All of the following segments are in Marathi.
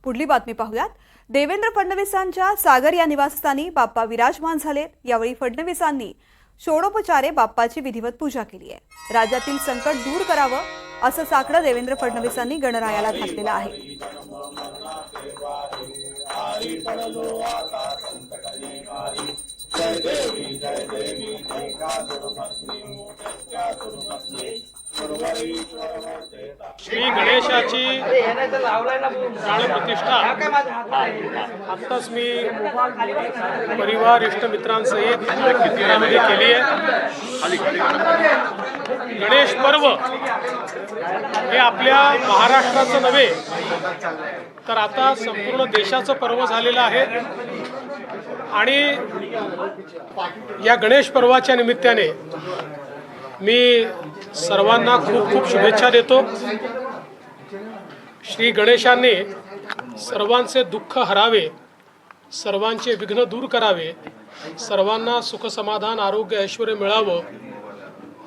पुढली बातमी पाहूयात। देवेंद्र फडणवीसांच्या सागर या निवासस्थानी बाप्पा विराजमान झालेत। यावेळी फडणवीसांनी षोडोपचारे बाप्पाची विधिवत पूजा केली आहे। राज्यातील संकट दूर करावं असं साकडं देवेंद्र फडणवीसांनी गणरायाला घातलेलं आहे। श्री गणेशाची प्राणप्रतिष्ठा आत्ताच मी परिवार इष्टमित्रांसहित मंदिरामध्ये केली आहे। गणेश पर्व हे आपल्या महाराष्ट्राचं नव्हे तर आता संपूर्ण देशाचं पर्व झालेलं आहे आणि या गणेश पर्वाच्या निमित्ताने मी सर्वांना खूप खूप शुभेच्छा देतो। श्री गणेशांनी सर्वांचे दुःख हरावे, सर्वांचे विघ्न दूर करावे, सर्वांना सुख समाधान आरोग्य ऐश्वर्य मिळावं,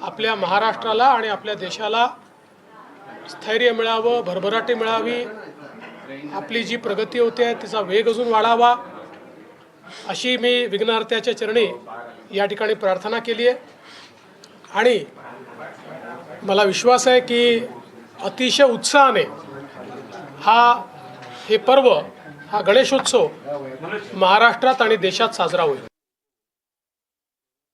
आपल्या महाराष्ट्राला आणि आपल्या देशाला स्थैर्य मिळावं, भरभराटी मिळावी, आपली जी प्रगती होते आहे तिचा वेग अजून वाढावा अशी मी विघ्नहर्त्याच्या चरणी या ठिकाणी प्रार्थना केली आहे। आणि मला विश्वास आहे की अतिशय उत्साहाने हे पर्व हा गणेशोत्सव महाराष्ट्रात आणि देशात साजरा होईल।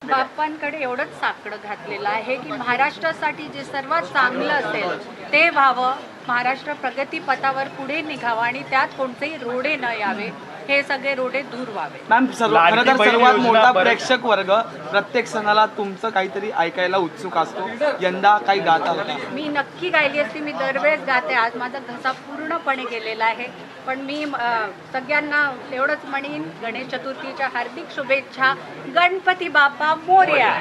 बाप्पांकडे एवढंच साकडं घातलेलं आहे की महाराष्ट्रासाठी जे सर्वात चांगलं असेल ते व्हावं, महाराष्ट्र प्रगतीपथावर पुढे निघावं आणि त्यात कोणतेही रोडे न यावे, हे सगळे रोडे दूर व्हावे। मॅम, खरं तर सर्वात मोठा प्रेक्षक वर्ग प्रत्येक सणाला तुमचं काहीतरी ऐकायला उत्सुक असतो। यंदा काही गात आलं का? मी नक्की गायली असती, मी दरवेळेस गाते। आज माझा घसा पूर्णपणे गेलेला आहे, पण मी सगळ्यांना एवढंच म्हणेन, गणेश चतुर्थीच्या हार्दिक शुभेच्छा। गणपती बाप्पा मोरया।